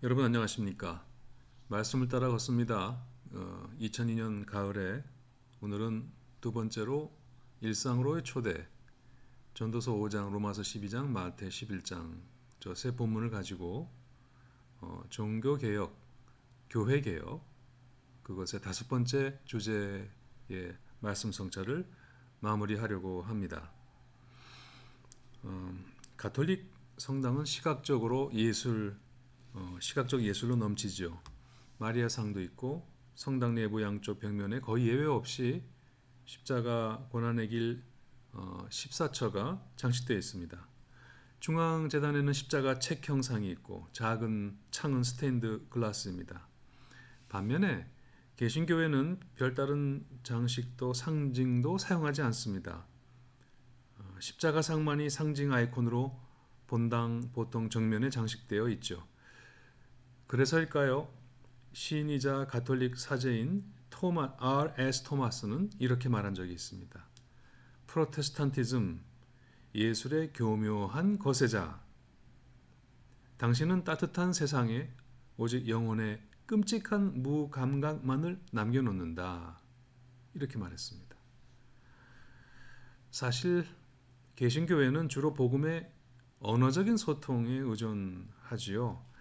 여러분 안녕하십니까? 말씀을 따라 걷습니다. 2002년 가을에 오늘은 두 번째로 일상으로의 초대 전도서 5장, 로마서 12장, 마태 11장 저 세 본문을 가지고 종교개혁, 교회개혁 그것의 다섯 번째 주제의 말씀 성찰을 마무리하려고 합니다. 가톨릭 성당은 시각적 예술로 넘치죠. 마리아상도 있고 성당 내부 양쪽 벽면에 거의 예외 없이 십자가 고난의 길 14처가 장식되어 있습니다. 중앙 재단에는 십자가 책 형상이 있고 작은 창은 스테인드 글라스입니다. 반면에 개신교회는 별다른 장식도 상징도 사용하지 않습니다. 십자가상만이 상징 아이콘으로 본당 보통 정면에 장식되어 있죠. 그래서일까요? 시인이자 가톨릭 사제인 R.S. 토마스는 이렇게 말한 적이 있습니다. 프로테스탄티즘, 예술의 교묘한 거세자. 당신은 따뜻한 세상에 오직 영혼의 끔찍한 무감각만을 남겨놓는다. 이렇게 말했습니다. 사실 개신교회는 주로 복음의 언어적인 소통에 의존하지요.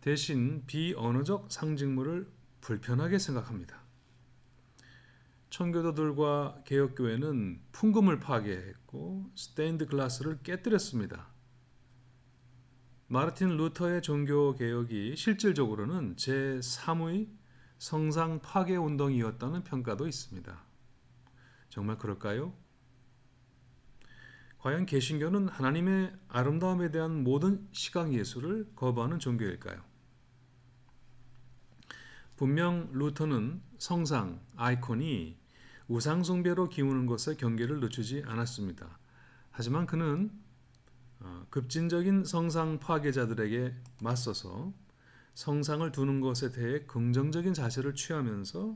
대신 비언어적 상징물을 불편하게 생각합니다. 청교도들과 개혁교회는 풍금을 파괴했고 스테인드 글라스를 깨뜨렸습니다. 마르틴 루터의 종교개혁이 실질적으로는 제3의 성상 파괴 운동이었다는 평가도 있습니다. 정말 그럴까요? 과연 개신교는 하나님의 아름다움에 대한 모든 시각예술을 거부하는 종교일까요? 분명 루터는 성상, 아이콘이 우상숭배로 기우는 것에 경계를 늦추지 않았습니다. 하지만 그는 급진적인 성상 파괴자들에게 맞서서 성상을 두는 것에 대해 긍정적인 자세를 취하면서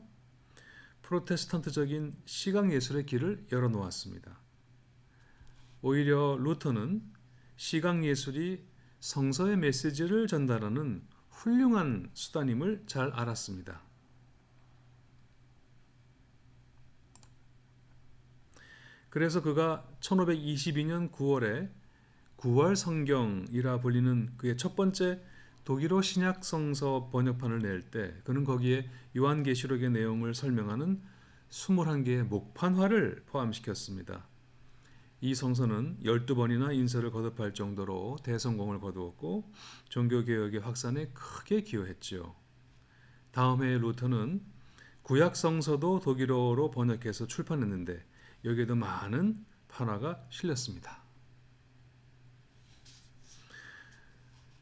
프로테스탄트적인 시각예술의 길을 열어놓았습니다. 오히려 루터는 시각예술이 성서의 메시지를 전달하는 훌륭한 수단임을 잘 알았습니다. 그래서 그가 1522년 9월에 구월 성경이라 불리는 그의 첫 번째 독일어 신약 성서 번역판을 낼 때 그는 거기에 요한계시록의 내용을 설명하는 21개의 목판화를 포함시켰습니다. 이 성서는 12번이나 인쇄를 거듭할 정도로 대성공을 거두었고 종교개혁의 확산에 크게 기여했지요. 다음 해에 루터는 구약 성서도 독일어로 번역해서 출판했는데 여기에도 많은 판화가 실렸습니다.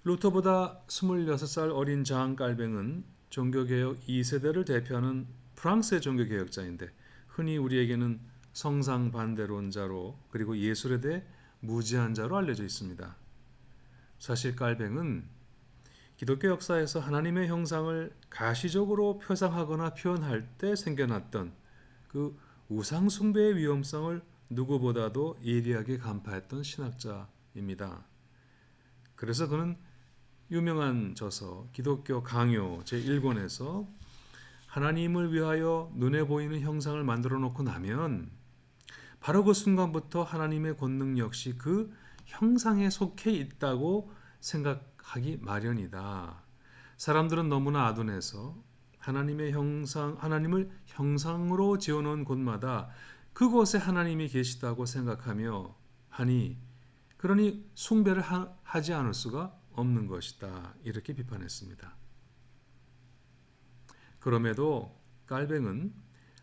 루터보다 26살 어린 장 깔뱅은 종교개혁 2세대를 대표하는 프랑스의 종교개혁자인데 흔히 우리에게는 성상 반대론자로 그리고 예술에 대해 무지한 자로 알려져 있습니다. 사실 깔뱅은 기독교 역사에서 하나님의 형상을 가시적으로 표상하거나 표현할 때 생겨났던 그 우상 숭배의 위험성을 누구보다도 예리하게 간파했던 신학자입니다. 그래서 그는 유명한 저서 기독교 강요 제1권에서 하나님을 위하여 눈에 보이는 형상을 만들어 놓고 나면 바로 그 순간부터 하나님의 권능 역시 그 형상에 속해 있다고 생각하기 마련이다. 사람들은 너무나 아둔해서 하나님을 형상으로 지어놓은 곳마다 그곳에 하나님이 계시다고 생각하며 그러니 숭배를 하지 않을 수가 없는 것이다. 이렇게 비판했습니다. 그럼에도 깔뱅은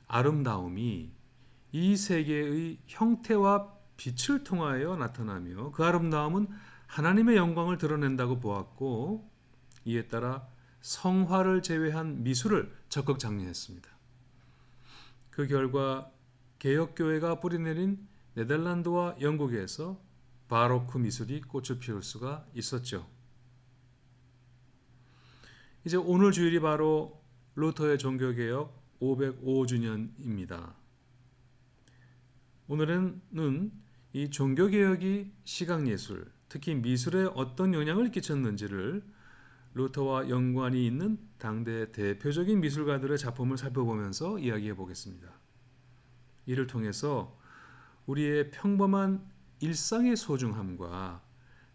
아름다움이 이 세계의 형태와 빛을 통하여 나타나며 그 아름다움은 하나님의 영광을 드러낸다고 보았고 이에 따라 성화를 제외한 미술을 적극 장려했습니다. 그 결과 개혁교회가 뿌리내린 네덜란드와 영국에서 바로크 미술이 꽃을 피울 수가 있었죠. 이제 오늘 주일이 바로 루터의 종교개혁 505주년입니다. 오늘은 이 종교개혁이 시각예술, 특히 미술에 어떤 영향을 끼쳤는지를 루터와 연관이 있는 당대 대표적인 미술가들의 작품을 살펴보면서 이야기해 보겠습니다. 이를 통해서 우리의 평범한 일상의 소중함과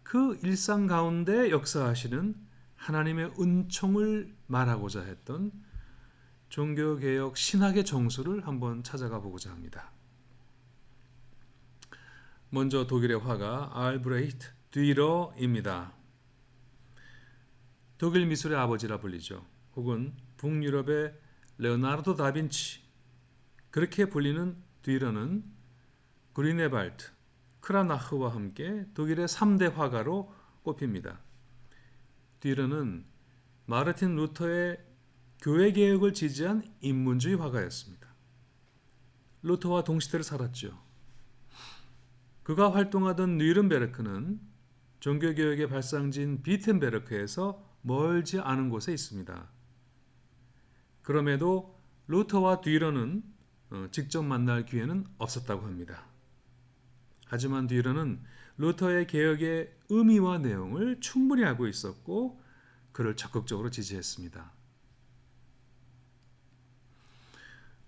그 일상 가운데 역사하시는 하나님의 은총을 말하고자 했던 종교개혁 신학의 정수를 한번 찾아가 보고자 합니다. 먼저 독일의 화가 알브레히트 뒤러입니다. 독일 미술의 아버지라 불리죠. 혹은 북유럽의 레오나르도 다빈치, 그렇게 불리는 뒤러는 그리네발트, 크라나흐와 함께 독일의 3대 화가로 꼽힙니다. 뒤러는 마르틴 루터의 교회 개혁을 지지한 인문주의 화가였습니다. 루터와 동시대를 살았죠. 그가 활동하던 뉘른베르크는 종교개혁의 발상지인 비텐베르크에서 멀지 않은 곳에 있습니다. 그럼에도 루터와 뒤러는 직접 만날 기회는 없었다고 합니다. 하지만 뒤러는 루터의 개혁의 의미와 내용을 충분히 알고 있었고 그를 적극적으로 지지했습니다.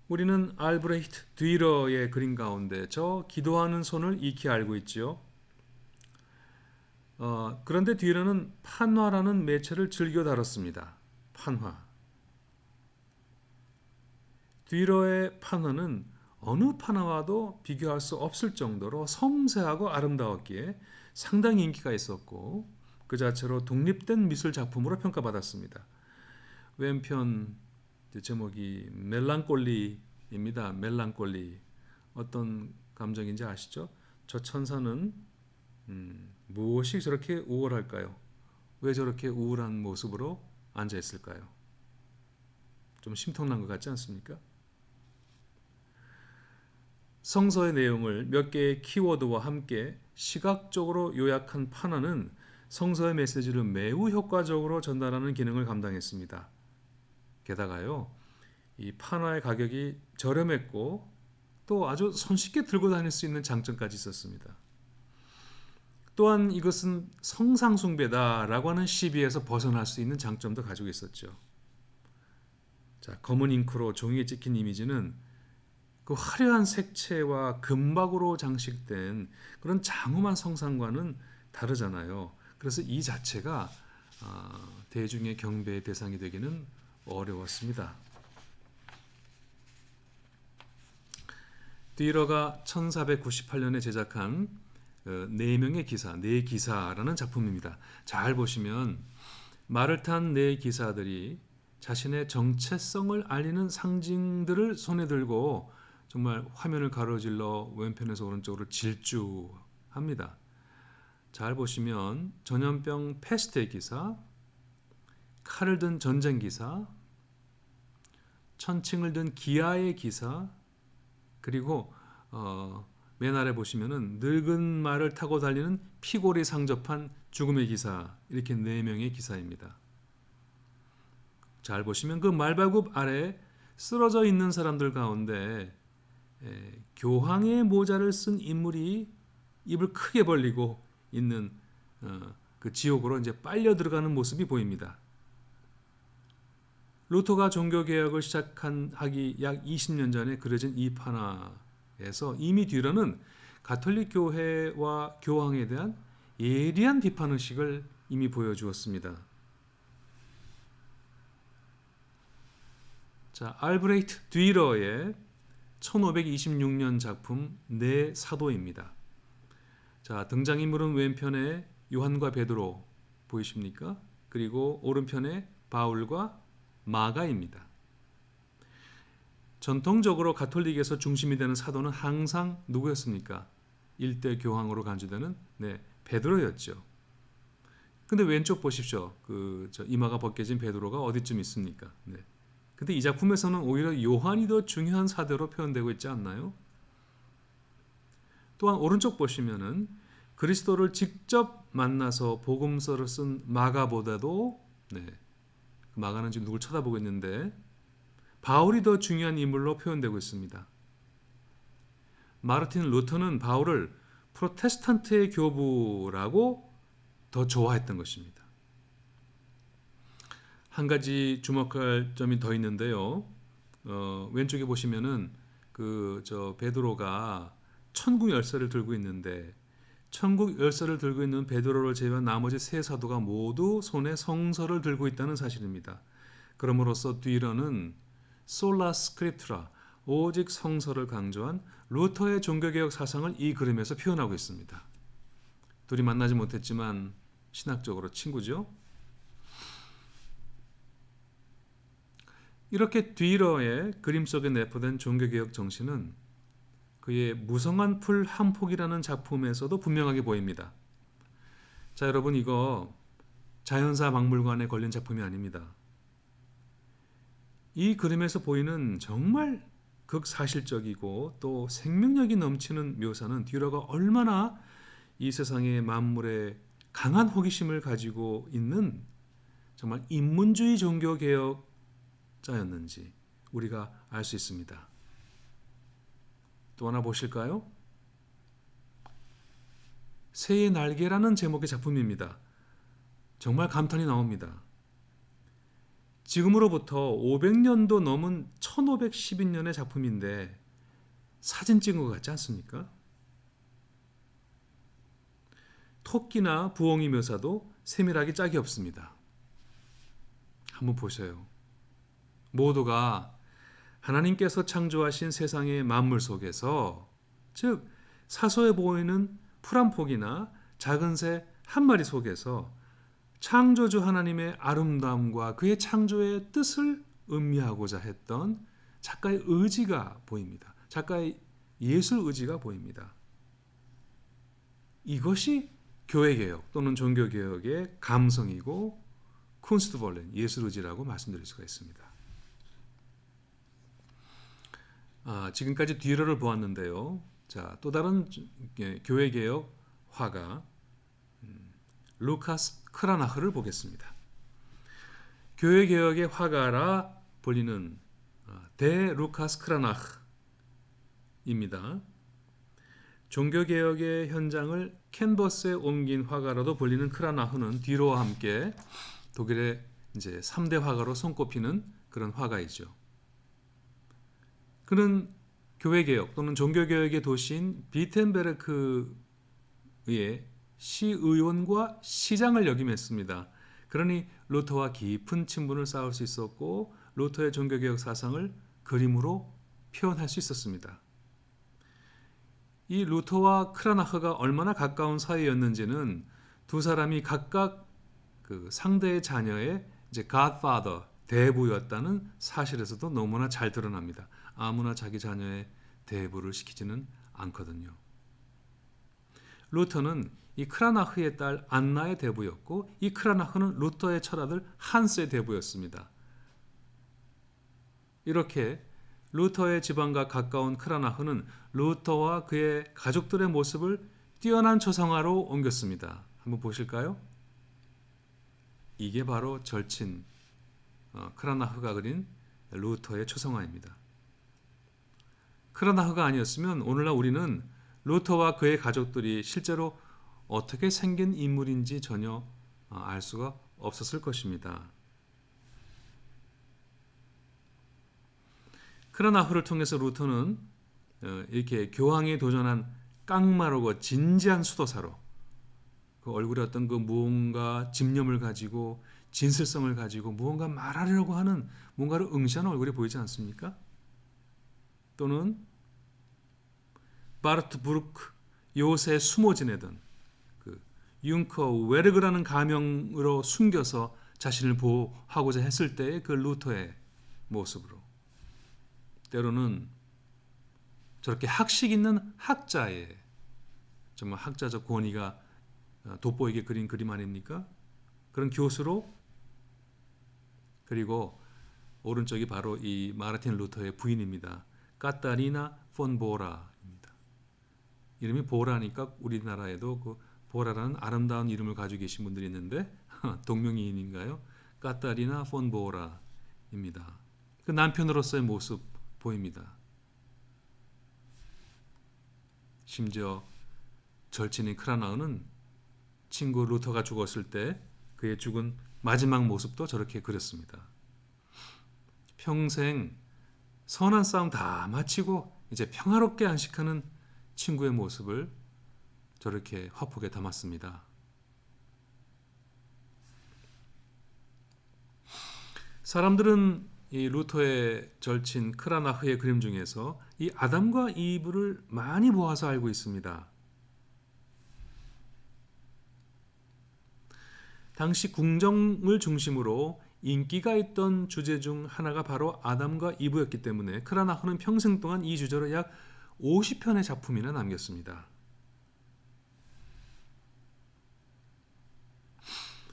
우리는 알브레히트 뒤러의 그림 가운데 저 기도하는 손을 익히 알고 있지요. 그런데 뒤러는 판화라는 매체를 즐겨 다뤘습니다. 판화. 뒤러의 판화는 어느 판화와도 비교할 수 없을 정도로 섬세하고 아름다웠기에 상당히 인기가 있었고 그 자체로 독립된 미술 작품으로 평가받았습니다. 왼편 제목이 멜랑콜리입니다. 멜랑콜리. 어떤 감정인지 아시죠? 저 천사는 무엇이 저렇게 우월할까요? 왜 저렇게 우울한 모습으로 앉아 있을까요? 좀 심통난 것 같지 않습니까? 성서의 내용을 몇 개의 키워드와 함께 시각적으로 요약한 판화는 성서의 메시지를 매우 효과적으로 전달하는 기능을 감당했습니다. 게다가요, 이 판화의 가격이 저렴했고 또 아주 손쉽게 들고 다닐 수 있는 장점까지 있었습니다. 또한 이것은 성상숭배다라고 하는 시비에서 벗어날 수 있는 장점도 가지고 있었죠. 자, 검은 잉크로 종이에 찍힌 이미지는 그 화려한 색채와 금박으로 장식된 그런 장엄한 성상과는 다르잖아요. 그래서 이 자체가 대중의 경배의 대상이 되기는 어려웠습니다. 뒤러가 1498년에 제작한 네 명의 기사, 네 기사라는 작품입니다. 잘 보시면 말을 탄 네 기사들이 자신의 정체성을 알리는 상징들을 손에 들고 정말 화면을 가로질러 왼편에서 오른쪽으로 질주합니다. 잘 보시면 전염병 패스트의 기사, 칼을 든 전쟁 기사, 천칭을 든 기아의 기사, 그리고 맨 아래 보시면은 늙은 말을 타고 달리는 피골이 상접한 죽음의 기사, 이렇게 네 명의 기사입니다. 잘 보시면 그 말발굽 아래 쓰러져 있는 사람들 가운데 교황의 모자를 쓴 인물이 입을 크게 벌리고 있는 그 지옥으로 이제 빨려 들어가는 모습이 보입니다. 루터가 종교개혁을 하기 약 20년 전에 그려진 이 판화에서 이미 뒤로는 가톨릭 교회와 교황에 대한 예리한 비판의식을 이미 보여주었습니다. 자, 알브레히트 뒤러의 1526년 작품 네 사도입니다. 자, 등장인물은 왼편에 요한과 베드로 보이십니까? 그리고 오른편에 바울과 마가입니다. 전통적으로 가톨릭에서 중심이 되는 사도는 항상 누구였습니까? 일대 교황으로 간주되는 베드로였죠. 근데 왼쪽 보십시오. 이마가 벗겨진 베드로가 어디쯤 있습니까? 근데 이 작품에서는 오히려 요한이 더 중요한 사도로 표현되고 있지 않나요? 또한 오른쪽 보시면은 그리스도를 직접 만나서 복음서를 쓴 마가보다도 마가는 지금 누굴 쳐다보고 있는데 바울이 더 중요한 인물로 표현되고 있습니다. 마르틴 루터는 바울을 프로테스탄트의 교부라고 더 좋아했던 것입니다. 한 가지 주목할 점이 더 있는데요. 왼쪽에 보시면은 베드로가 천국 열쇠를 들고 있는데 천국 열쇠를 들고 있는 베드로를 제외한 나머지 세 사도가 모두 손에 성서를 들고 있다는 사실입니다. 그럼으로써 뒤로는 솔라 스크립투라 오직 성서를 강조한 루터의 종교개혁 사상을 이 그림에서 표현하고 있습니다. 둘이 만나지 못했지만 신학적으로 친구죠. 이렇게 뒤러의 그림 속에 내포된 종교개혁 정신은 그의 무성한 풀 한 폭이라는 작품에서도 분명하게 보입니다. 자, 여러분, 이거 자연사 박물관에 걸린 작품이 아닙니다. 이 그림에서 보이는 정말 극사실적이고 또 생명력이 넘치는 묘사는 뒤러가 얼마나 이 세상의 만물에 강한 호기심을 가지고 있는 정말 인문주의 종교개혁자였는지 우리가 알 수 있습니다. 또 하나 보실까요? 새의 날개라는 제목의 작품입니다. 정말 감탄이 나옵니다. 지금으로부터 500년도 넘은 1512년의 작품인데 사진 찍은 것 같지 않습니까? 토끼나 부엉이 묘사도 세밀하게 짝이 없습니다. 한번 보세요. 모두가 하나님께서 창조하신 세상의 만물 속에서, 즉 사소해 보이는 풀 한 폭이나 작은 새 한 마리 속에서 창조주 하나님의 아름다움과 그의 창조의 뜻을 음미하고자 했던 작가의 의지가 보입니다. 작가의 예술 의지가 보입니다. 이것이 교회개혁 또는 종교개혁의 감성이고 쿤스트볼렌, 예술 의지라고 말씀드릴 수가 있습니다. 지금까지 뒤로를 보았는데요. 자, 또 다른 교회개혁 화가 루카스 크라나흐를 보겠습니다. 교회개혁의 화가라 불리는 대 루카스 크라나흐입니다. 종교개혁의 현장을 캔버스에 옮긴 화가로도 불리는 크라나흐는 뒤로와 함께 독일의 이제 3대 화가로 손꼽히는 그런 화가이죠. 그는 교회개혁 또는 종교개혁의 도시인 비텐베르크의 시의원과 시장을 역임했습니다. 그러니 루터와 깊은 친분을 쌓을 수 있었고 루터의 종교개혁 사상을 그림으로 표현할 수 있었습니다. 이 루터와 크라나흐가 얼마나 가까운 사이였는지는 두 사람이 각각 그 상대의 자녀의 이제 godfather, 대부였다는 사실에서도 너무나 잘 드러납니다. 아무나 자기 자녀의 대부를 시키지는 않거든요. 루터는 이 크라나흐의 딸 안나의 대부였고 이 크라나흐는 루터의 철아들 한스의 대부였습니다. 이렇게 루터의 집안과 가까운 크라나흐는 루터와 그의 가족들의 모습을 뛰어난 초상화로 옮겼습니다. 한번 보실까요? 이게 바로 절친 크라나흐가 그린 루터의 초상화입니다. 크라나흐가 아니었으면 오늘날 우리는 루터와 그의 가족들이 실제로 어떻게 생긴 인물인지 전혀 알 수가 없었을 것입니다. 크라나흐를 통해서 루터는 이렇게 교황에 도전한 깡마르고 진지한 수도사로 그 얼굴에 어떤 그 무언가 집념을 가지고 진실성을 가지고 무언가 말하려고 하는 뭔가를 응시하는 얼굴이 보이지 않습니까? 또는 바르트 브루크 요새에 숨어 지내던 그 융커 웨르그라는 가명으로 숨겨서 자신을 보호하고자 했을 때의 그 루터의 모습으로 때로는 저렇게 학식 있는 학자의 정말 학자적 권위가 돋보이게 그린 그림 아닙니까? 그런 교수로 그리고 오른쪽이 바로 이 마르틴 루터의 부인입니다. 카타리나 폰 보라입니다. 이름이 보라니까 우리나라에도 그 보라라는 아름다운 이름을 가지고 계신 분들이 있는데 동명이인인가요? 카타리나 폰 보라입니다. 그 남편으로서의 모습 보입니다. 심지어 절친인 크라나흐는 친구 루터가 죽었을 때 그의 죽은 마지막 모습도 저렇게 그렸습니다. 평생 선한 싸움 다 마치고 이제 평화롭게 안식하는 친구의 모습을 저렇게 화폭에 담았습니다. 사람들은 이 루터의 절친 크라나흐의 그림 중에서 이 아담과 이브를 많이 보아서 알고 있습니다. 당시 궁정을 중심으로 인기가 있던 주제 중 하나가 바로 아담과 이브였기 때문에 크라나흐는 평생 동안 이 주제로 약 50편의 작품이나 남겼습니다.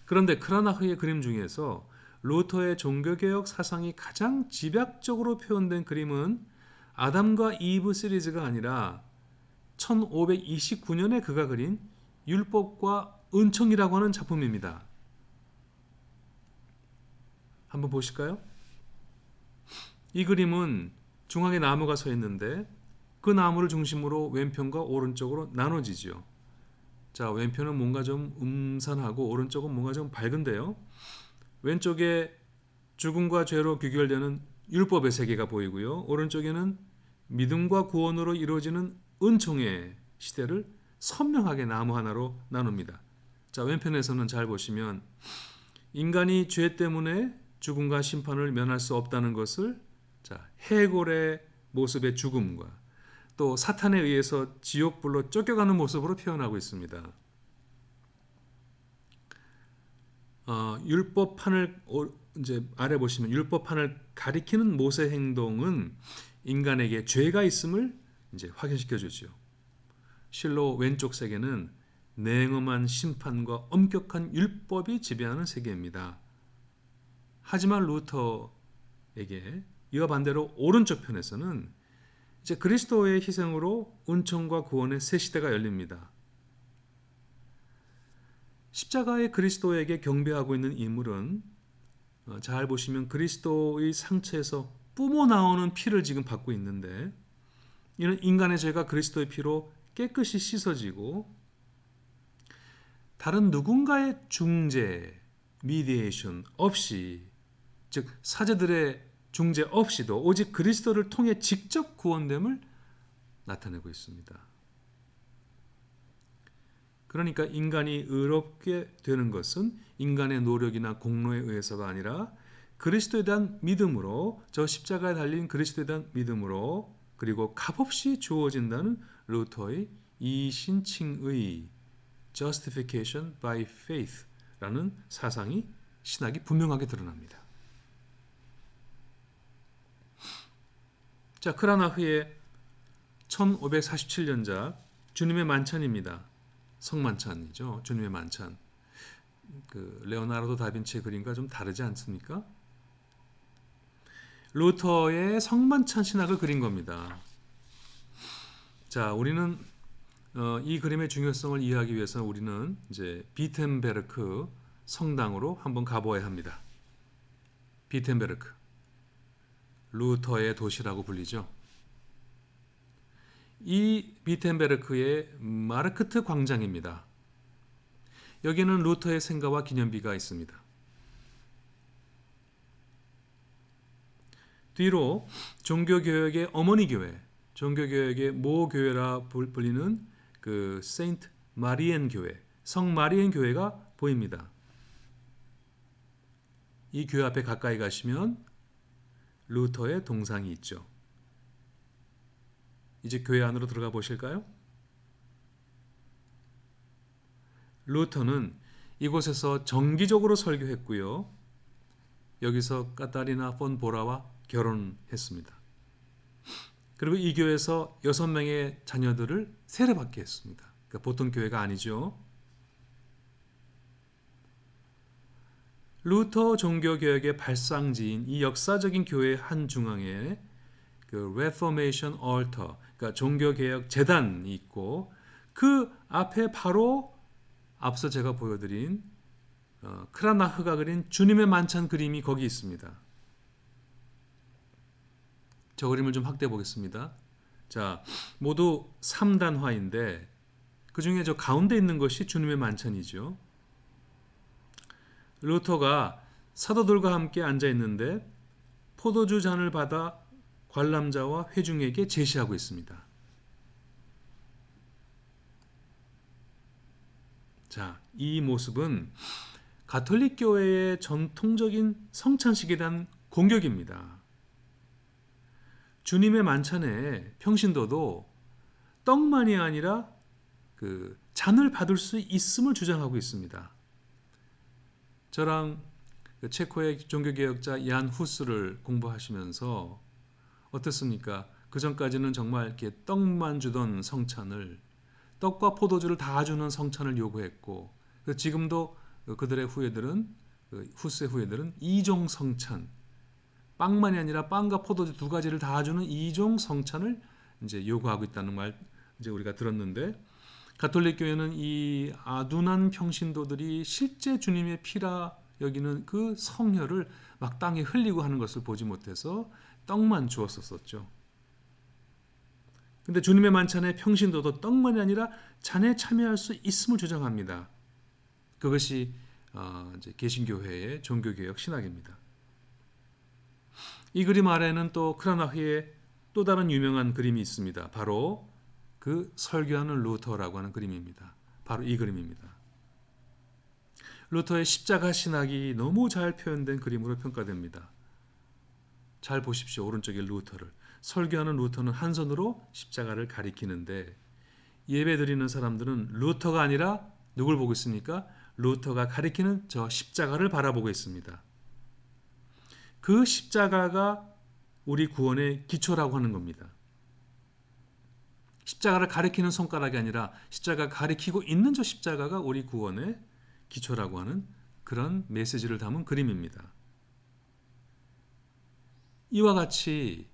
그런데 크라나흐의 그림 중에서 루터의 종교개혁 사상이 가장 집약적으로 표현된 그림은 아담과 이브 시리즈가 아니라 1529년에 그가 그린 율법과 은총이라고 하는 작품입니다. 한번 보실까요? 이 그림은 중앙에 나무가 서 있는데 그 나무를 중심으로 왼편과 오른쪽으로 나눠지죠. 자, 왼편은 뭔가 좀 음산하고 오른쪽은 뭔가 좀 밝은데요. 왼쪽에 죽음과 죄로 귀결되는 율법의 세계가 보이고요. 오른쪽에는 믿음과 구원으로 이루어지는 은총의 시대를 선명하게 나무 하나로 나눕니다. 자, 왼편에서는 잘 보시면 인간이 죄 때문에 죽음과 심판을 면할 수 없다는 것을 해골의 모습의 죽음과 또 사탄에 의해서 지옥불로 쫓겨가는 모습으로 표현하고 있습니다. 율법판을 이제 아래 보시면 율법판을 가리키는 모세 행동은 인간에게 죄가 있음을 이제 확인시켜 주죠. 실로 왼쪽 세계는 냉엄한 심판과 엄격한 율법이 지배하는 세계입니다. 하지만 루터에게 이와 반대로 오른쪽 편에서는 이제 그리스도의 희생으로 은총과 구원의 새 시대가 열립니다. 십자가의 그리스도에게 경배하고 있는 인물은 잘 보시면 그리스도의 상처에서 뿜어 나오는 피를 지금 받고 있는데 이는 인간의 죄가 그리스도의 피로 깨끗이 씻어지고 다른 누군가의 중재, 미디에이션 없이 즉 사제들의 중재 없이도 오직 그리스도를 통해 직접 구원됨을 나타내고 있습니다. 그러니까 인간이 의롭게 되는 것은 인간의 노력이나 공로에 의해서가 아니라 그리스도에 대한 믿음으로 저 십자가에 달린 그리스도에 대한 믿음으로 그리고 값없이 주어진다는 루터의 이신칭의 Justification by Faith라는 사상이 신학이 분명하게 드러납니다. 자, 크라나흐의 1547년작 주님의 만찬입니다. 성만찬이죠. 주님의 만찬. 그 레오나르도 다빈치의 그림과 좀 다르지 않습니까? 루터의 성만찬 신학을 그린 겁니다. 자, 우리는 이 그림의 중요성을 이해하기 위해서 우리는 이제 비텐베르크 성당으로 한번 가보아야 합니다. 비텐베르크, 루터의 도시라고 불리죠. 이 비텐베르크의 마르크트 광장입니다. 여기는 루터의 생가와 기념비가 있습니다. 뒤로 종교개혁의 어머니 교회, 종교개혁의 모교회라 불리는 그 세인트 마리엔 교회, 성 마리엔 교회가 보입니다. 이 교회 앞에 가까이 가시면 루터의 동상이 있죠. 이제 교회 안으로 들어가 보실까요? 루터는 이곳에서 정기적으로 설교했고요. 여기서 카타리나 폰 보라와 결혼했습니다. 그리고 이 교회에서 6명의 자녀들을 세례받게 했습니다. 그러니까 보통 교회가 아니죠. 루터 종교개혁의 발상지인 이 역사적인 교회의 한 중앙에 그 Reformation Altar, 그러니까 종교개혁 제단이 있고 그 앞에 바로 앞서 제가 보여드린 크라나흐가 그린 주님의 만찬 그림이 거기 있습니다. 저 그림을 좀 확대해 보겠습니다. 자, 모두 3단화인데 그 중에 저 가운데 있는 것이 주님의 만찬이죠. 루터가 사도들과 함께 앉아 있는데 포도주 잔을 받아 관람자와 회중에게 제시하고 있습니다. 자, 이 모습은 가톨릭 교회의 전통적인 성찬식에 대한 공격입니다. 주님의 만찬에 평신도도 떡만이 아니라 그 잔을 받을 수 있음을 주장하고 있습니다. 저랑 체코의 종교개혁자 얀 후스를 공부하시면서 어떻습니까? 그 전까지는 정말 이렇게 떡만 주던 성찬을, 떡과 포도주를 다 주는 성찬을 요구했고, 지금도 그들의 후예들은, 후스의 후예들은 이종 성찬, 빵만이 아니라 빵과 포도주 두 가지를 다 주는 이종 성찬을 이제 요구하고 있다는 말 이제 우리가 들었는데, 가톨릭 교회는 이 아둔한 평신도들이 실제 주님의 피라 여기는 그 성혈을 막 땅에 흘리고 하는 것을 보지 못해서 떡만 주었었죠. 근데 주님의 만찬에 평신도도 떡만이 아니라 잔에 참여할 수 있음을 주장합니다. 그것이 이제 개신교회의 종교개혁 신학입니다. 이 그림 아래에는 또 크라나흐의 또 다른 유명한 그림이 있습니다. 바로 그 설교하는 루터라고 하는 그림입니다. 바로 이 그림입니다. 루터의 십자가 신학이 너무 잘 표현된 그림으로 평가됩니다. 잘 보십시오. 오른쪽에 루터를. 설교하는 루터는 한 손으로 십자가를 가리키는데 예배 드리는 사람들은 루터가 아니라 누굴 보고 있습니까? 루터가 가리키는 저 십자가를 바라보고 있습니다. 그 십자가가 우리 구원의 기초라고 하는 겁니다. 십자가를 가리키는 손가락이 아니라 십자가 가리키고 있는 저 십자가가 우리 구원의 기초라고 하는 그런 메시지를 담은 그림입니다. 이와 같이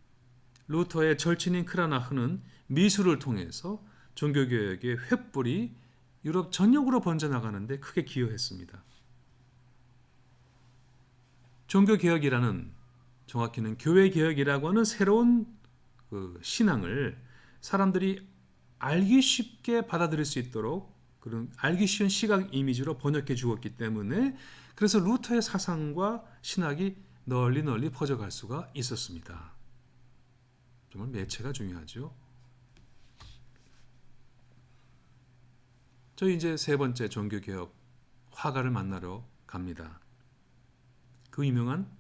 루터의 절친인 크라나흐는 미술을 통해서 종교개혁의 횃불이 유럽 전역으로 번져나가는데 크게 기여했습니다. 종교개혁이라는, 정확히는 교회개혁이라고 하는 새로운 그 신앙을 사람들이 알기 쉽게 받아들일 수 있도록 그런 알기 쉬운 시각 이미지로 번역해 주었기 때문에 그래서 루터의 사상과 신학이 널리 퍼져갈 수가 있었습니다. 정말 매체가 중요하죠. 저희 이제 세 번째 종교개혁 화가를 만나러 갑니다. 그 유명한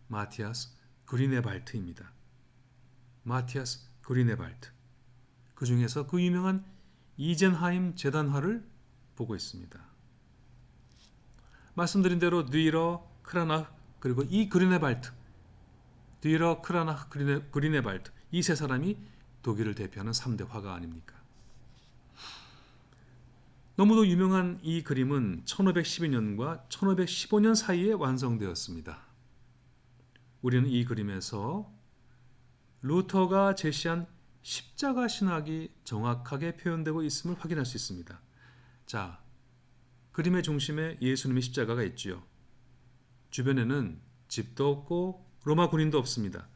마티아스 그리네발트입니다. 마티아스 그리네발트. 그 중에서 그 유명한 이젠하임 재단화를 보고 있습니다. 말씀드린 대로 뉘러, 크라나흐, 그리고 이 그리네발트, 뉘러, 크라나흐, 그리네발트, 이 세 사람이 독일을 대표하는 3대 화가 아닙니까? 너무도 유명한 이 그림은 1512년과 1515년 사이에 완성되었습니다. 우리는 이 그림에서 루터가 제시한 십자가 신학이 정확하게 표현되고 있음을 확인할 수 있습니다. 자, 그림의 중심에 예수님의 십자가가 있지요. 주변에는 집도 없고 로마 군인도 없습니다.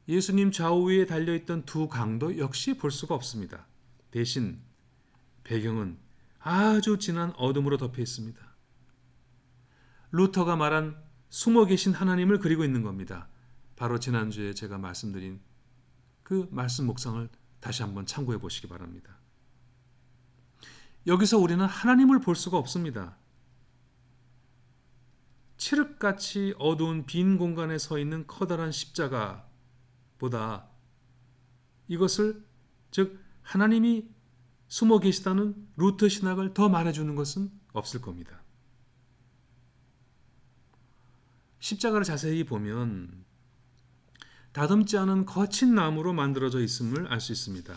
예수님 좌우에 달려있던 두 강도 역시 볼 수가 없습니다. 대신 배경은 아주 진한 어둠으로 덮여 있습니다. 루터가 말한 숨어 계신 하나님을 그리고 있는 겁니다. 바로 지난주에 제가 말씀드린 그 말씀 묵상을 다시 한번 참고해 보시기 바랍니다. 여기서 우리는 하나님을 볼 수가 없습니다. 칠흑같이 어두운 빈 공간에 서 있는 커다란 십자가보다 이것을, 즉 하나님이 숨어 계시다는 루터 신학을 더 말해주는 것은 없을 겁니다. 십자가를 자세히 보면 다듬지 않은 거친 나무로 만들어져 있음을 알 수 있습니다.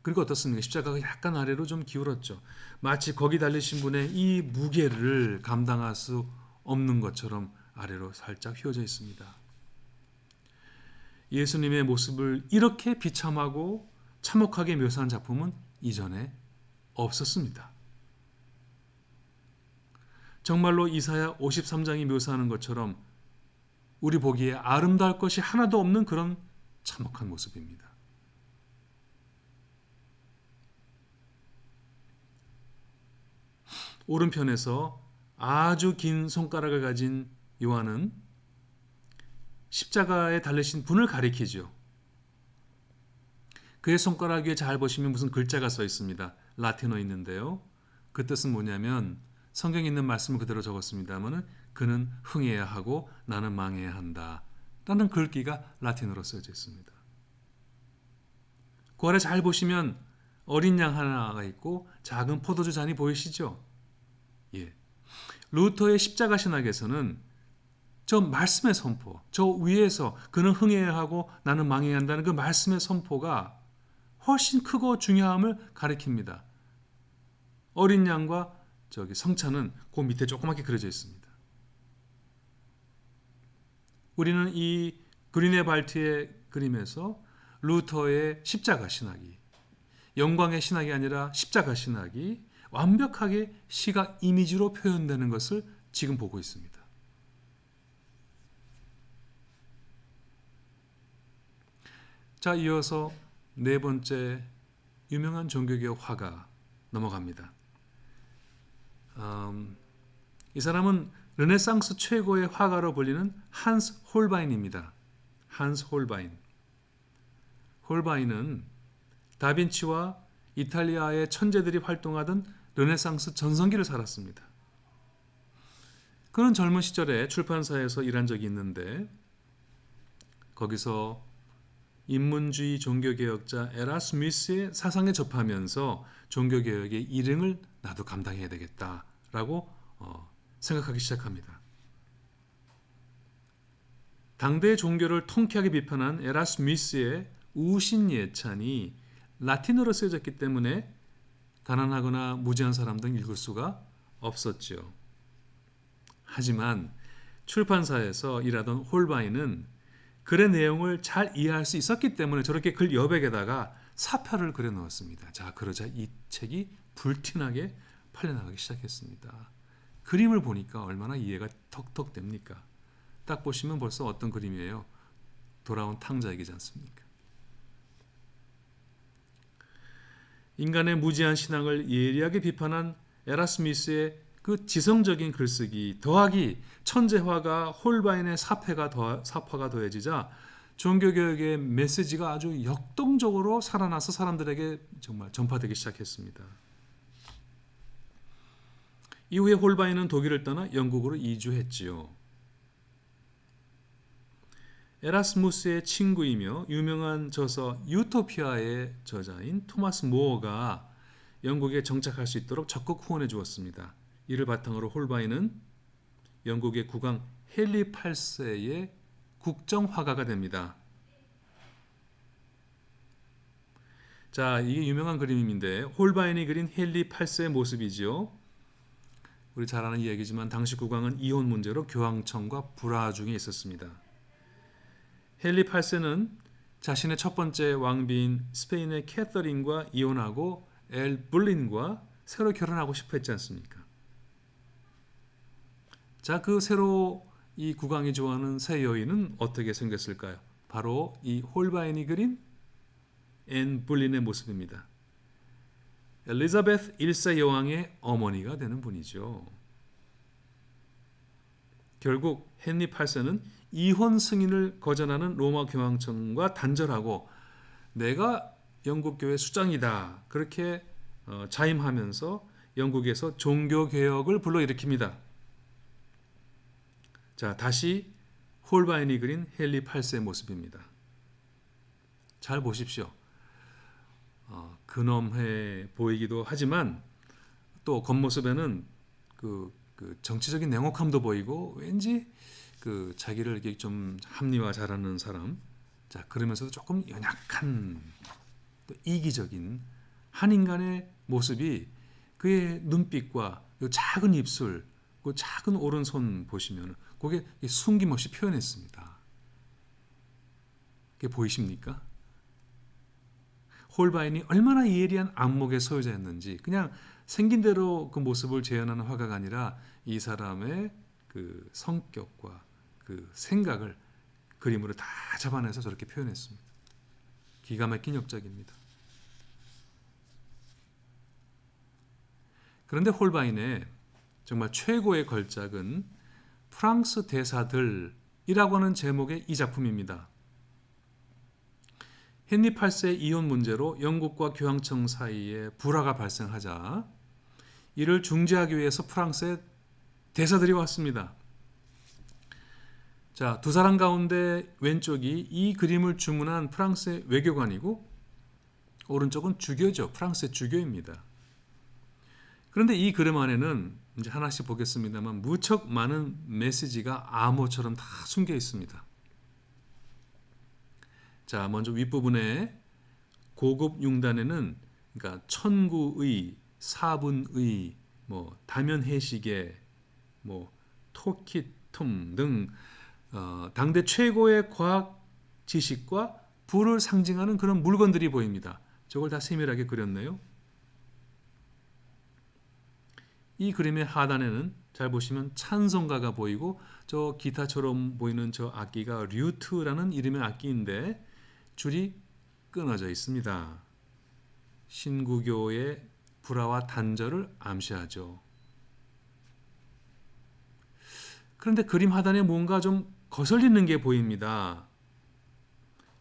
그리고 어떻습니까? 십자가가 약간 아래로 좀 기울었죠. 마치 거기 달리신 분의 이 무게를 감당할 수 없는 것처럼 아래로 살짝 휘어져 있습니다. 예수님의 모습을 이렇게 비참하고 참혹하게 묘사한 작품은 이전에 없었습니다. 정말로 이사야 53장이 묘사하는 것처럼 우리 보기에 아름다울 것이 하나도 없는 그런 참혹한 모습입니다. 오른편에서 아주 긴 손가락을 가진 요한은 십자가에 달리신 분을 가리키죠. 그의 손가락 위에 잘 보시면 무슨 글자가 써 있습니다. 라틴어 있는데요. 그 뜻은 뭐냐면 성경에 있는 말씀을 그대로 적었습니다만 그는 흥해야 하고 나는 망해야 한다 라는 글귀가 라틴어로 써져 있습니다. 그 아래 잘 보시면 어린 양 하나가 있고 작은 포도주 잔이 보이시죠? 예. 루터의 십자가 신학에서는 저 말씀의 선포, 저 위에서 그는 흥해야 하고 나는 망해야 한다는 그 말씀의 선포가 훨씬 크고 중요함을 가리킵니다. 어린 양과 저기 성찬은 그 밑에 조그맣게 그려져 있습니다. 우리는 이 그린의 발트의 그림에서 루터의 십자가 신학이 영광의 신학이 아니라 십자가 신학이 완벽하게 시각 이미지로 표현되는 것을 지금 보고 있습니다. 자, 이어서 네 번째 유명한 종교개혁 화가 넘어갑니다. 이 사람은 르네상스 최고의 화가로 불리는 한스 홀바인입니다. 한스 홀바인. 홀바인은 다빈치와 이탈리아의 천재들이 활동하던 르네상스 전성기를 살았습니다. 그는 젊은 시절에 출판사에서 일한 적이 있는데 거기서 인문주의 종교개혁자 에라스무스의 사상에 접하면서 종교개혁의 일응을 나도 감당해야 되겠다라고 생각하기 시작합니다. 당대의 종교를 통쾌하게 비판한 에라스무스의 우신예찬이 라틴어로 쓰여졌기 때문에 가난하거나 무지한 사람들은 읽을 수가 없었죠. 하지만 출판사에서 일하던 홀바인은 글의 내용을 잘 이해할 수 있었기 때문에 저렇게 글 여백에다가 사표를 그려 넣었습니다. 자, 그러자 이 책이 불티나게 팔려나가기 시작했습니다. 그림을 보니까 얼마나 이해가 턱턱 됩니까? 딱 보시면 벌써 어떤 그림이에요? 돌아온 탕자 얘기지 않습니까? 인간의 무지한 신앙을 예리하게 비판한 에라스무스의 그 지성적인 글쓰기 더하기 천재화가 홀바인의 사파가 더해지자 종교개혁의 메시지가 아주 역동적으로 살아나서 사람들에게 정말 전파되기 시작했습니다. 이후에 홀바인은 독일을 떠나 영국으로 이주했지요. 에라스무스의 친구이며 유명한 저서 유토피아의 저자인 토마스 모어가 영국에 정착할 수 있도록 적극 후원해 주었습니다. 이를 바탕으로 홀바인은 영국의 국왕 헨리 8세의 국정화가가 됩니다. 자, 이게 유명한 그림인데 홀바인이 그린 헨리 8세의 모습이지요. 우리 잘 아는 이야기지만 당시 국왕은 이혼 문제로 교황청과 불화 중에 있었습니다. 헨리 8세는 자신의 첫 번째 왕비인 스페인의 캐서린과 이혼하고 엘 불린과 새로 결혼하고 싶어 했지 않습니까? 자, 그 새로 이 국왕이 좋아하는 새 여인은 어떻게 생겼을까요? 바로 이 홀바인이 그린 앤 불린의 모습입니다. 엘리자베스 1세 여왕의 어머니가 되는 분이죠. 결국 헨리 8세는 이혼 승인을 거절하는 로마 교황청과 단절하고 내가 영국 교회 수장이다 그렇게 자임하면서 영국에서 종교개혁을 불러일으킵니다. 자, 다시 홀바인이 그린 헨리 8세의 모습입니다. 잘 보십시오. 근엄해 보이기도 하지만 또 겉모습에는 그 정치적인 냉혹함도 보이고 왠지 그 자기를 이렇게 좀 합리화 잘하는 사람, 자 그러면서도 조금 연약한 또 이기적인 한 인간의 모습이 그의 눈빛과 요 작은 입술, 그 작은 오른손 보시면 그게 숨김없이 표현했습니다. 그게 보이십니까? 홀바인이 얼마나 예리한 안목의 소유자였는지 그냥 생긴 대로 그 모습을 재현하는 화가가 아니라 이 사람의 그 성격과 그 생각을 그림으로 다 잡아내서 저렇게 표현했습니다. 기가 막힌 역작입니다. 그런데 홀바인의 정말 최고의 걸작은 프랑스 대사들이라고 하는 제목의 이 작품입니다. 헨리 8세의 이혼 문제로 영국과 교황청 사이에 불화가 발생하자 이를 중재하기 위해서 프랑스의 대사들이 왔습니다. 자, 두 사람 가운데 왼쪽이 이 그림을 주문한 프랑스의 외교관이고 오른쪽은 주교죠. 프랑스의 주교입니다. 그런데 이 그림 안에는 이제 하나씩 보겠습니다만 무척 많은 메시지가 암호처럼 다 숨겨 있습니다. 자, 먼저 윗부분에 고급 융단에는 그러니까 천구의, 사분의, 다면해시계, 토키툼 등 당대 최고의 과학 지식과 부를 상징하는 그런 물건들이 보입니다. 저걸 다 세밀하게 그렸네요. 이 그림의 하단에는 잘 보시면 찬송가가 보이고 저 기타처럼 보이는 저 악기가 류트라는 이름의 악기인데 줄이 끊어져 있습니다. 신구교의 불화와 단절을 암시하죠. 그런데 그림 하단에 뭔가 좀 거슬리는 게 보입니다.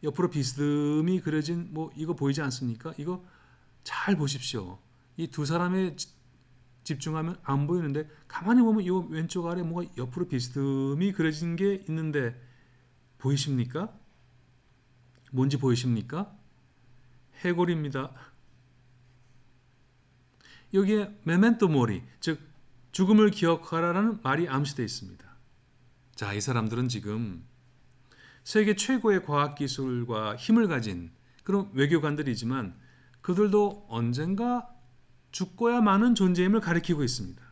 옆으로 비스듬히 그려진 이거 보이지 않습니까? 이거 잘 보십시오. 이 두 사람의 집중하면 안 보이는데 가만히 보면 이 왼쪽 아래 뭐가 옆으로 비스듬히 그려진 게 있는데 보이십니까? 뭔지 보이십니까? 해골입니다. 여기에 메멘토 모리, 즉 죽음을 기억하라라는 말이 암시되어 있습니다. 자, 이 사람들은 지금 세계 최고의 과학기술과 힘을 가진 그런 외교관들이지만 그들도 언젠가 죽고야 마는 존재임을 가리키고 있습니다.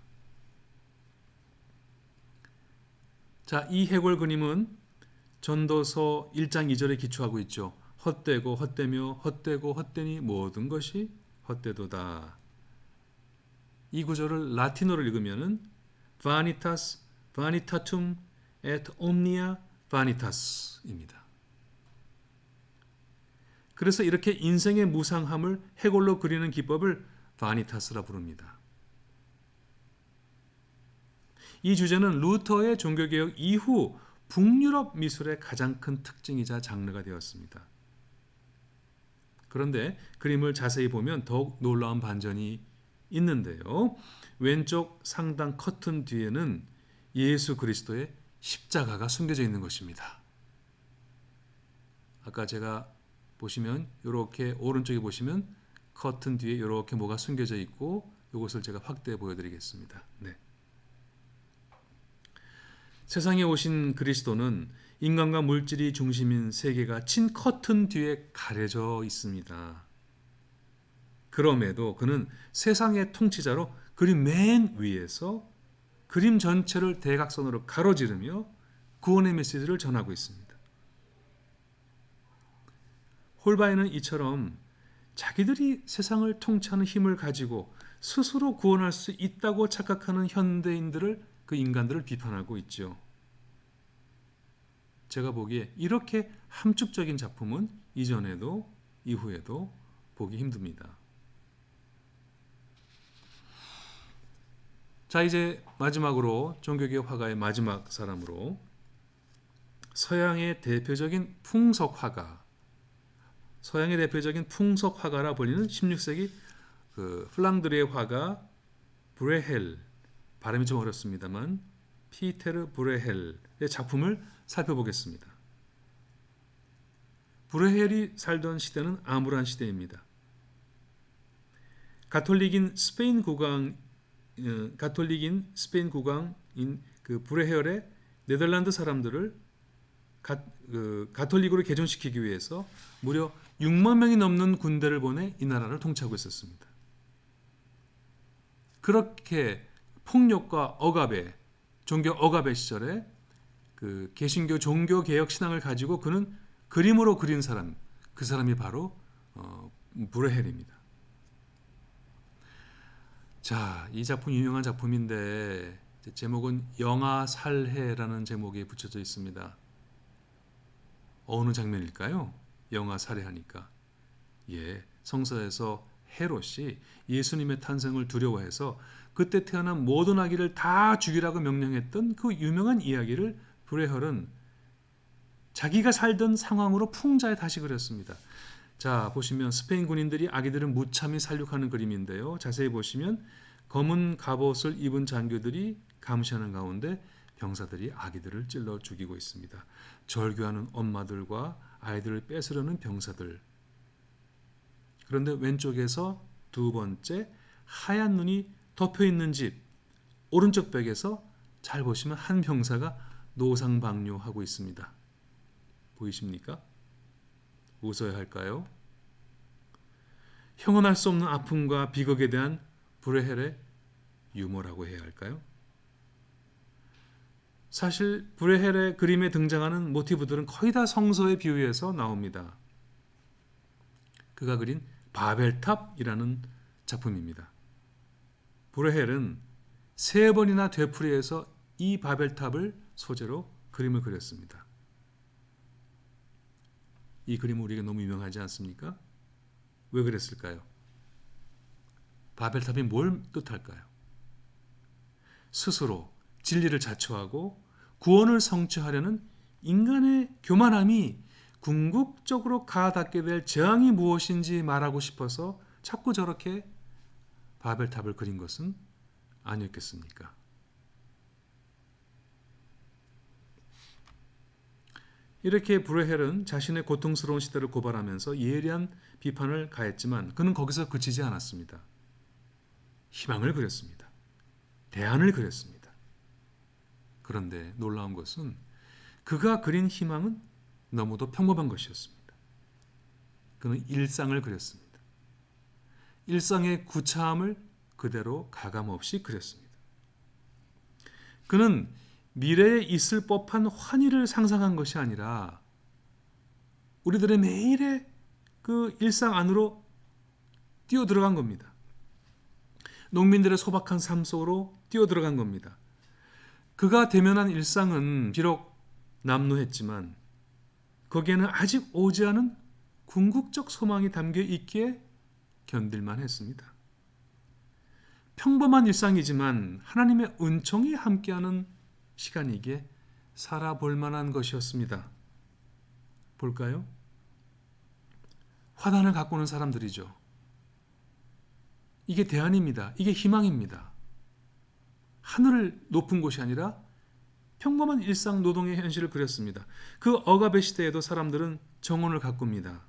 자, 이 해골 그림은 전도서 1장 2절에 기초하고 있죠. 헛되고 헛되며 헛되고 헛되니 모든 것이 헛되도다. 이 구절을 라틴어로 읽으면은 vanitas vanitatum et omnia vanitas입니다. 그래서 이렇게 인생의 무상함을 해골로 그리는 기법을 바니타스라 부릅니다. 이 주제는 루터의 종교개혁 이후 북유럽 미술의 가장 큰 특징이자 장르가 되었습니다. 그런데 그림을 자세히 보면 더욱 놀라운 반전이 있는데요. 왼쪽 상단 커튼 뒤에는 예수 그리스도의 십자가가 숨겨져 있는 것입니다. 아까 제가 보시면 이렇게 오른쪽에 보시면 커튼 뒤에 이렇게 뭐가 숨겨져 있고 이것을 제가 확대해 보여드리겠습니다. 네. 세상에 오신 그리스도는 인간과 물질이 중심인 세계가 친 커튼 뒤에 가려져 있습니다. 그럼에도 그는 세상의 통치자로 그림 맨 위에서 그림 전체를 대각선으로 가로지르며 구원의 메시지를 전하고 있습니다. 홀바이는 이처럼 자기들이 세상을 통치하는 힘을 가지고 스스로 구원할 수 있다고 착각하는 현대인들을 그 인간들을 비판하고 있죠. 제가 보기에 이렇게 함축적인 작품은 이전에도 이후에도 보기 힘듭니다. 자, 이제 마지막으로 종교개혁 화가의 마지막 사람으로 서양의 대표적인 풍속화가, 서양의 대표적인 풍속화가라 불리는 16세기 그 플랑드르의 화가 브레헬, 발음이 좀 어렵습니다만 피테르 브레헬의 작품을 살펴보겠습니다. 브레헬이 살던 시대는 암울한 시대입니다. 가톨릭인 스페인 국왕인 그 브레헬의 네덜란드 사람들을 가톨릭으로 개종시키기 위해서 무려 6만 명이 넘는 군대를 보내 이 나라를 통치하고 있었습니다. 그렇게 폭력과 억압의 종교 억압의 시절에 그 개신교 종교 개혁 신앙을 가지고 그는 그림으로 그린 사람, 그 사람이 바로 브레헬입니다. 자, 이 작품 유명한 작품인데 제목은 영아살해라는 제목이 붙여져 있습니다. 어느 장면일까요? 영아 살해하니까. 예, 성서에서 헤롯이 예수님의 탄생을 두려워해서 그때 태어난 모든 아기를 다 죽이라고 명령했던 그 유명한 이야기를 브레헬은 자기가 살던 상황으로 풍자에 다시 그렸습니다. 자, 보시면 스페인 군인들이 아기들을 무참히 살육하는 그림인데요. 자세히 보시면 검은 갑옷을 입은 장교들이 감시하는 가운데 병사들이 아기들을 찔러 죽이고 있습니다. 절규하는 엄마들과 아이들을 뺏으려는 병사들. 그런데 왼쪽에서 두 번째 하얀 눈이 덮여 있는 집 오른쪽 벽에서 잘 보시면 한 병사가 노상방뇨하고 있습니다. 보이십니까? 웃어야 할까요? 형언할 수 없는 아픔과 비극에 대한 브레헬의 유머라고 해야 할까요? 사실 브레헬의 그림에 등장하는 모티브들은 거의 다 성서에 비유해서 나옵니다. 그가 그린 바벨탑이라는 작품입니다. 브레헬은 3번이나 되풀이해서 이 바벨탑을 소재로 그림을 그렸습니다. 이 그림은 우리에게 너무 유명하지 않습니까? 왜 그랬을까요? 바벨탑이 뭘 뜻할까요? 스스로 진리를 자초하고 구원을 성취하려는 인간의 교만함이 궁극적으로 가닿게 될 재앙이 무엇인지 말하고 싶어서 자꾸 저렇게 바벨탑을 그린 것은 아니었겠습니까? 이렇게 브레헬은 자신의 고통스러운 시대를 고발하면서 예리한 비판을 가했지만 그는 거기서 그치지 않았습니다. 희망을 그렸습니다. 대안을 그렸습니다. 그런데 놀라운 것은 그가 그린 희망은 너무도 평범한 것이었습니다. 그는 일상을 그렸습니다. 일상의 구차함을 그대로 가감없이 그렸습니다. 그는 미래에 있을 법한 환희를 상상한 것이 아니라 우리들의 매일의 그 일상 안으로 뛰어들어간 겁니다. 농민들의 소박한 삶 속으로 뛰어들어간 겁니다. 그가 대면한 일상은 비록 남루했지만 거기에는 아직 오지 않은 궁극적 소망이 담겨 있기에 견딜만 했습니다. 평범한 일상이지만 하나님의 은총이 함께하는 시간이기에 살아볼 만한 것이었습니다. 볼까요? 화단을 가꾸는 사람들이죠. 이게 대안입니다. 이게 희망입니다. 하늘을 높은 곳이 아니라 평범한 일상 노동의 현실을 그렸습니다. 그 억압의 시대에도 사람들은 정원을 가꿉니다.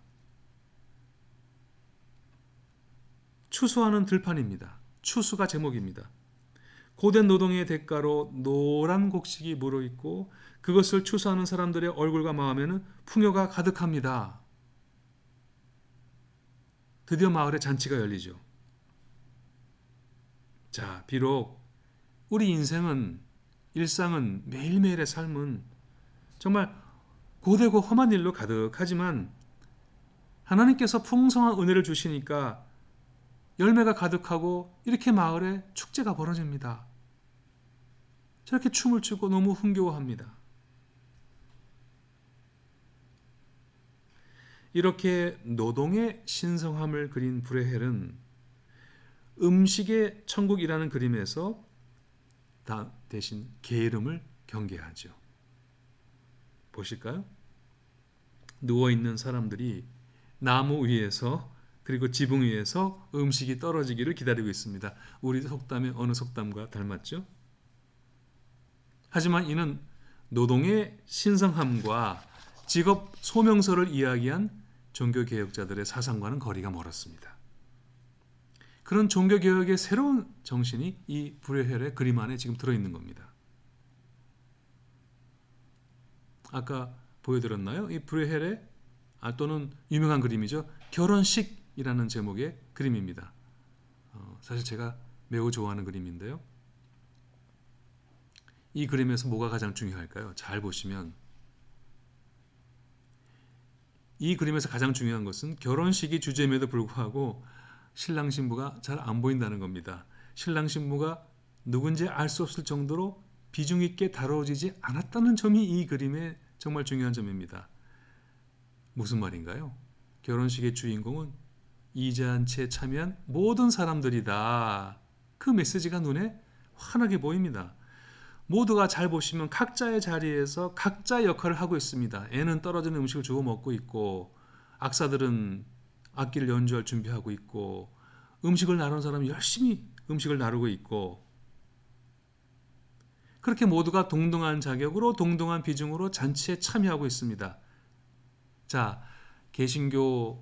추수하는 들판입니다. 추수가 제목입니다. 고된 노동의 대가로 노란 곡식이 물어있고 그것을 추수하는 사람들의 얼굴과 마음에는 풍요가 가득합니다. 드디어 마을에 잔치가 열리죠. 자, 비록 우리 인생은 일상은 매일매일의 삶은 정말 고되고 험한 일로 가득하지만 하나님께서 풍성한 은혜를 주시니까 열매가 가득하고 이렇게 마을에 축제가 벌어집니다. 저렇게 춤을 추고 너무 흥겨워합니다. 이렇게 노동의 신성함을 그린 브레헬은 음식의 천국이라는 그림에서 대신 게으름을 경계하죠. 보실까요? 누워있는 사람들이 나무 위에서 그리고 지붕 위에서 음식이 떨어지기를 기다리고 있습니다. 우리 속담의 어느 속담과 닮았죠? 하지만 이는 노동의 신성함과 직업 소명서를 이야기한 종교개혁자들의 사상과는 거리가 멀었습니다. 그런 종교개혁의 새로운 정신이 이 브레헬의 그림 안에 지금 들어있는 겁니다. 아까 보여드렸나요? 이 브레헬의 또는 유명한 그림이죠. 결혼식이라는 제목의 그림입니다. 사실 제가 매우 좋아하는 그림인데요. 이 그림에서 뭐가 가장 중요할까요? 잘 보시면 이 그림에서 가장 중요한 것은 결혼식이 주제임에도 불구하고 신랑 신부가 잘 안 보인다는 겁니다. 신랑 신부가 누군지 알 수 없을 정도로 비중 있게 다뤄지지 않았다는 점이 이 그림의 정말 중요한 점입니다. 무슨 말인가요? 결혼식의 주인공은 이제한치에 참여한 모든 사람들이다. 그 메시지가 눈에 환하게 보입니다. 모두가 잘 보시면 각자의 자리에서 각자의 역할을 하고 있습니다. 애는 떨어지는 음식을 주워 먹고 있고, 악사들은 악기를 연주할 준비하고 있고, 음식을 나누는 사람은 열심히 음식을 나누고 있고, 그렇게 모두가 동등한 자격으로 동등한 비중으로 잔치에 참여하고 있습니다. 자, 개신교의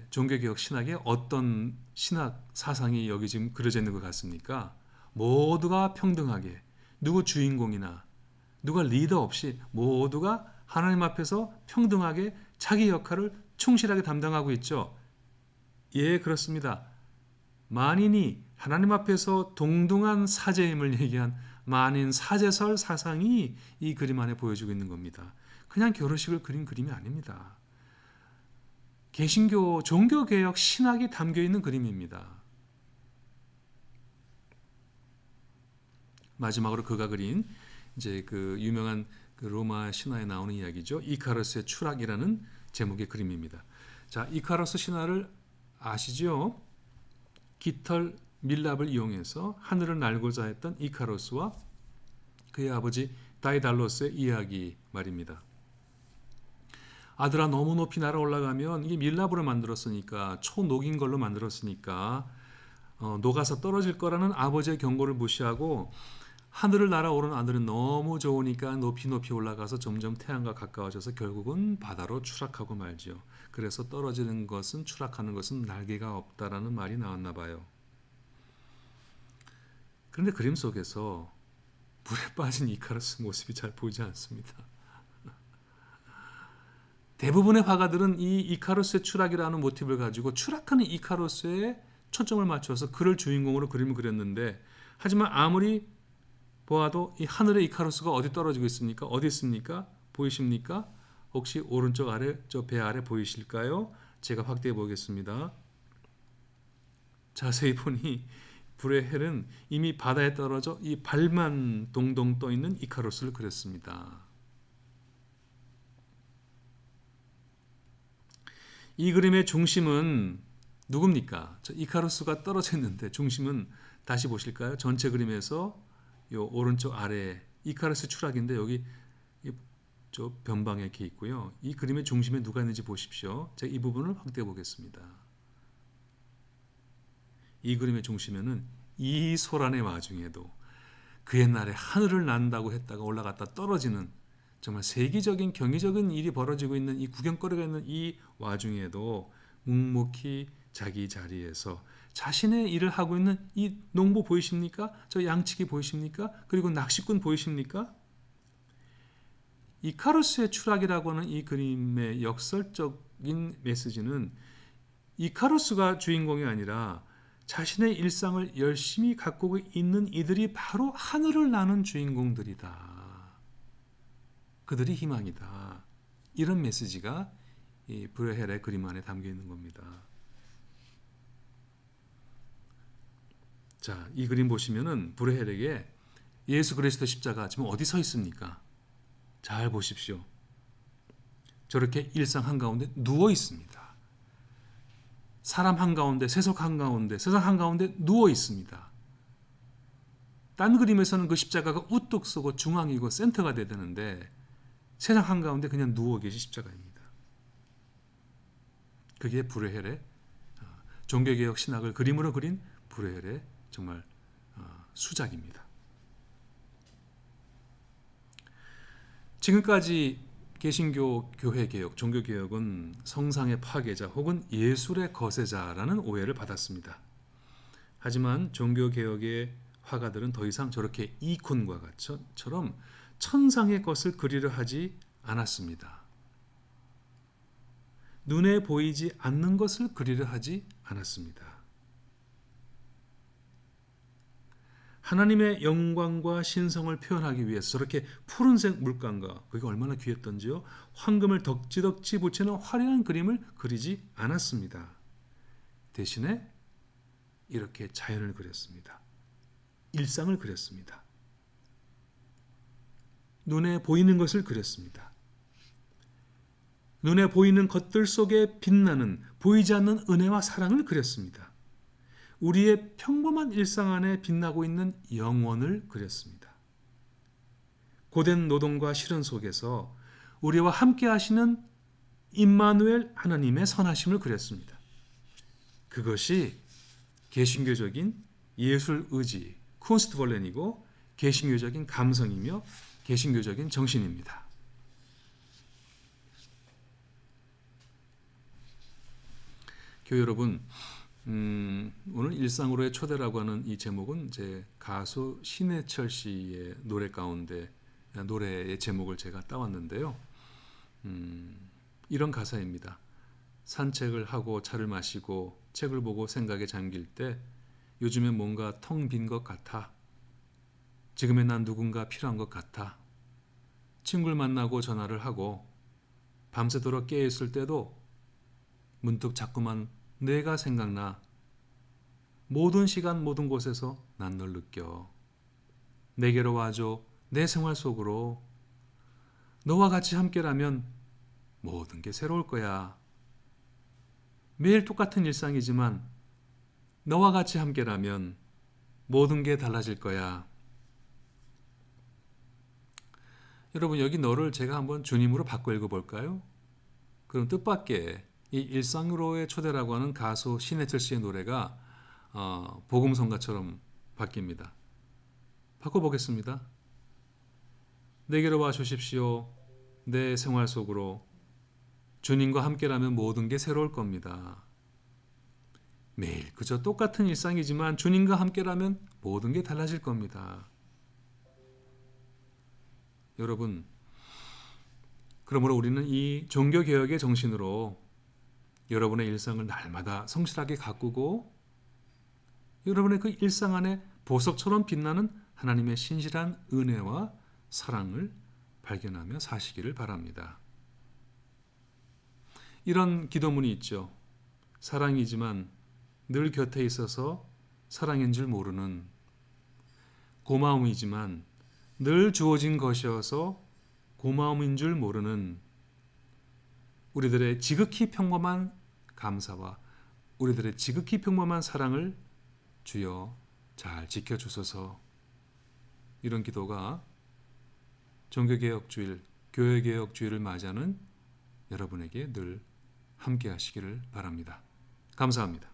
종교개혁 신학에 어떤 신학 사상이 여기 지금 그려져 있는 것 같습니까? 모두가 평등하게, 누구 주인공이나 누가 리더 없이 모두가 하나님 앞에서 평등하게 자기 역할을 충실하게 담당하고 있죠. 예, 그렇습니다. 만인이 하나님 앞에서 동등한 사제임을 얘기한 만인 사제설 사상이 이 그림 안에 보여주고 있는 겁니다. 그냥 결혼식을 그린 그림이 아닙니다. 개신교 종교개혁 신학이 담겨 있는 그림입니다. 마지막으로 그가 그린 이제 그 유명한 그 로마 신화에 나오는 이야기죠. 이카루스의 추락이라는 제목의 그림입니다. 자, 이카루스 신화를 아시죠? 깃털 밀랍을 이용해서 하늘을 날고자 했던 이카루스와 그의 아버지 다이달로스의 이야기 말입니다. 아들아, 너무 높이 날아 올라가면 이게 밀랍으로 만들었으니까, 초녹인 걸로 만들었으니까 녹아서 떨어질 거라는 아버지의 경고를 무시하고 하늘을 날아오른 아들은 너무 좋으니까 높이 높이 올라가서 점점 태양과 가까워져서 결국은 바다로 추락하고 말지요. 그래서 떨어지는 것은, 추락하는 것은 날개가 없다라는 말이 나왔나 봐요. 그런데 그림 속에서 물에 빠진 이카루스 모습이 잘 보이지 않습니다. 대부분의 화가들은 이 이카루스의 추락이라는 모티브를 가지고 추락하는 이카루스에 초점을 맞춰서 그를 주인공으로 그림을 그렸는데, 하지만 아무리 보아도 이 하늘의 이카루스가 어디 떨어지고 있습니까? 어디 있습니까? 보이십니까? 혹시 오른쪽 아래, 저 배 아래 보이실까요? 제가 확대해 보겠습니다. 자세히 보니 불의 헬은 이미 바다에 떨어져 이 발만 동동 떠 있는 이카루스를 그렸습니다. 이 그림의 중심은 누굽니까? 저 이카루스가 떨어져 있는데 중심은 다시 보실까요? 전체 그림에서 요 오른쪽 아래 이카루스 추락인데 여기 저 변방에 이렇게 있고요. 이 그림의 중심에 누가 있는지 보십시오. 제가 이 부분을 확대해 보겠습니다. 이 그림의 중심에는 이 소란의 와중에도 그 옛날에 하늘을 난다고 했다가 올라갔다 떨어지는 정말 세기적인 경이적인 일이 벌어지고 있는 이 구경거리가 있는 이 와중에도 묵묵히 자기 자리에서 자신의 일을 하고 있는 이 농부 보이십니까? 저 양치기 보이십니까? 그리고 낚시꾼 보이십니까? 이카루스의 추락이라고 하는 이 그림의 역설적인 메시지는 이카루스가 주인공이 아니라 자신의 일상을 열심히 갖고 있는 이들이 바로 하늘을 나는 주인공들이다. 그들이 희망이다. 이런 메시지가 이 브레헬의 그림 안에 담겨 있는 겁니다. 자, 이 그림 보시면은 브레헬에게 예수 그리스도 십자가 지금 어디 서 있습니까? 잘 보십시오. 저렇게 일상 한가운데 누워 있습니다. 사람 한가운데, 세속 한가운데, 세상 한가운데 누워 있습니다. 딴 그림에서는 그 십자가가 우뚝 서고 중앙이고 센터가 돼야 되는데 세상 한가운데 그냥 누워 계신 십자가입니다. 그게 브레헬의 종교개혁 신학을 그림으로 그린 브레헬의 정말 수작입니다. 지금까지 개신교 교회개혁, 종교개혁은 성상의 파괴자 혹은 예술의 거세자라는 오해를 받았습니다. 하지만 종교개혁의 화가들은 더 이상 저렇게 이콘과 같처럼 천상의 것을 그리려 하지 않았습니다. 눈에 보이지 않는 것을 그리려 하지 않았습니다. 하나님의 영광과 신성을 표현하기 위해서 저렇게 푸른색 물감과 그게 얼마나 귀했던지요. 황금을 덕지덕지 붙이는 화려한 그림을 그리지 않았습니다. 대신에 이렇게 자연을 그렸습니다. 일상을 그렸습니다. 눈에 보이는 것을 그렸습니다. 눈에 보이는 것들 속에 빛나는 보이지 않는 은혜와 사랑을 그렸습니다. 우리의 평범한 일상 안에 빛나고 있는 영원을 그렸습니다. 고된 노동과 시련 속에서 우리와 함께 하시는 임마누엘 하나님의 선하심을 그렸습니다. 그것이 개신교적인 예술 의지, 쿤스트볼렌이고 개신교적인 감성이며 개신교적인 정신입니다. 교회 여러분, 오늘 일상으로의 초대라고 하는 이 제목은 제 가수 신해철 씨의 노래 가운데 노래의 제목을 제가 따왔는데요. 이런 가사입니다. 산책을 하고 차를 마시고 책을 보고 생각에 잠길 때 요즘에 뭔가 텅 빈 것 같아. 지금의 난 누군가 필요한 것 같아. 친구를 만나고 전화를 하고 밤새도록 깨어있을 때도 문득 자꾸만 내가 생각나. 모든 시간 모든 곳에서 난 널 느껴. 내게로 와줘. 내 생활 속으로. 너와 같이 함께라면 모든 게 새로울 거야. 매일 똑같은 일상이지만 너와 같이 함께라면 모든 게 달라질 거야. 여러분, 여기 너를 제가 한번 주님으로 바꿔 읽어볼까요? 그럼 뜻밖의 이 일상으로의 초대라고 하는 가수 신해철 씨의 노래가 복음성가처럼 바뀝니다. 바꿔보겠습니다. 내게로 와 주십시오. 내 생활 속으로. 주님과 함께라면 모든 게 새로울 겁니다. 매일 그저 똑같은 일상이지만 주님과 함께라면 모든 게 달라질 겁니다. 여러분, 그러므로 우리는 이 종교개혁의 정신으로 여러분의 일상을 날마다 성실하게 가꾸고 여러분의 그 일상 안에 보석처럼 빛나는 하나님의 신실한 은혜와 사랑을 발견하며 사시기를 바랍니다. 이런 기도문이 있죠. 사랑이지만 늘 곁에 있어서 사랑인 줄 모르는, 고마움이지만 늘 주어진 것이어서 고마움인 줄 모르는 우리들의 지극히 평범한 감사와 우리들의 지극히 평범한 사랑을 주여 잘 지켜주소서. 이런 기도가 종교개혁주일, 교회개혁주일을 맞이하는 여러분에게 늘 함께 하시기를 바랍니다. 감사합니다.